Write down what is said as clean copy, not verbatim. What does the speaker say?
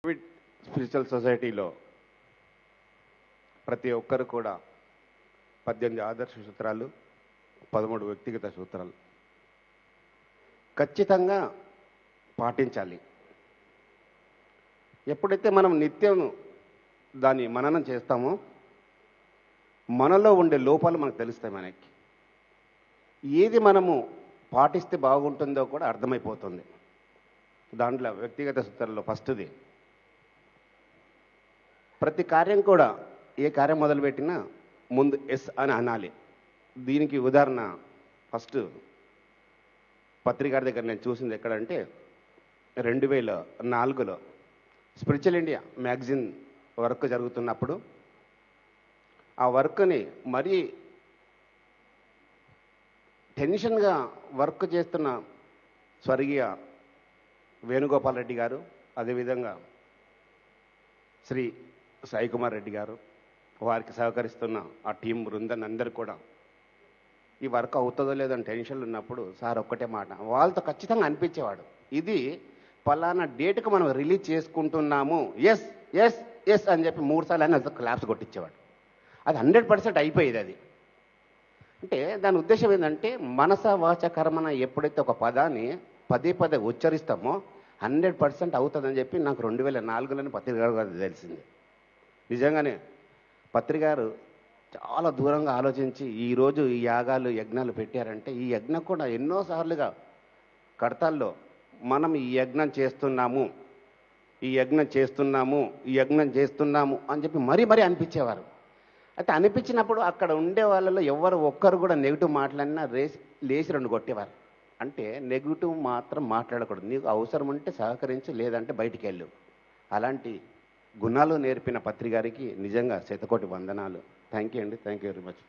Spiritual సొసైటీలో ప్రతి ఒక్కరు కూడా 18 ఆదర్శ సూత్రాలు, 13 వ్యక్తిగత సూత్రాలు ఖచ్చితంగా పాటించాలి. ఎప్పుడైతే మనం నిత్యం దాన్ని మననం చేస్తామో మనలో ఉండే లోపాలు మనకు తెలుస్తాయి. మనకి ఏది మనము పాటిస్తే బాగుంటుందో కూడా అర్థమైపోతుంది. దాంట్లో వ్యక్తిగత సూత్రాల్లో ఫస్ట్ది, ప్రతి కార్యం కూడా ఏ కార్యం మొదలుపెట్టినా ముందు ఎస్ అని అనాలి. దీనికి ఉదాహరణ ఫస్ట్ పత్రికారి దగ్గర నేను చూసింది ఎక్కడంటే 2004లో స్పిరిచువల్ ఇండియా మ్యాగజైన్ వర్క్ జరుగుతున్నప్పుడు ఆ వర్క్ని మరీ టెన్షన్గా వర్క్ చేస్తున్న స్వర్గీయ వేణుగోపాల్ రెడ్డి గారు, అదేవిధంగా శ్రీ సాయి కుమార్ రెడ్డి గారు, వారికి సహకరిస్తున్న ఆ టీం బృందం అందరూ కూడా ఈ వర్క్ అవుతుందో లేదని టెన్షన్లు ఉన్నప్పుడు సార్ ఒక్కటే మాట వాళ్ళతో ఖచ్చితంగా అనిపించేవాడు, ఇది పలానా డేట్కి మనం రిలీజ్ చేసుకుంటున్నాము, ఎస్ ఎస్ ఎస్ అని చెప్పి 3 సార్లు అని క్లాప్స్ కొట్టించేవాడు. అది 100% అయిపోయేది. అది అంటే దాని ఉద్దేశం ఏంటంటే మనస వాచ కర్మన ఎప్పుడైతే ఒక పదాన్ని పదే పదే ఉచ్చరిస్తామో 100% అవుతుందని చెప్పి నాకు 2004లోనే పత్రిక గారు తెలిసింది. నిజంగానే పత్రిక గారు చాలా దూరంగా ఆలోచించి ఈరోజు ఈ యాగాలు యజ్ఞాలు పెట్టారంటే ఈ యజ్ఞం కూడా ఎన్నోసార్లుగా కడతాల్లో మనం ఈ యజ్ఞం చేస్తున్నాము, ఈ యజ్ఞం చేస్తున్నాము, ఈ యజ్ఞం చేస్తున్నాము అని చెప్పి మరీ అనిపించేవారు. అయితే అనిపించినప్పుడు అక్కడ ఉండే వాళ్ళలో ఎవరు ఒక్కరు కూడా నెగిటివ్ మాట్లాడినా లేచి 2 కొట్టేవారు. అంటే నెగిటివ్ మాత్రం మాట్లాడకూడదు, నీకు అవసరం ఉంటే సహకరించు, లేదంటే బయటికి వెళ్ళు. అలాంటి గుణాలు నేర్పిన పత్రిక గారికి నిజంగా శతకోటి వందనాలు. థ్యాంక్ యూ అండి. Thank you very much.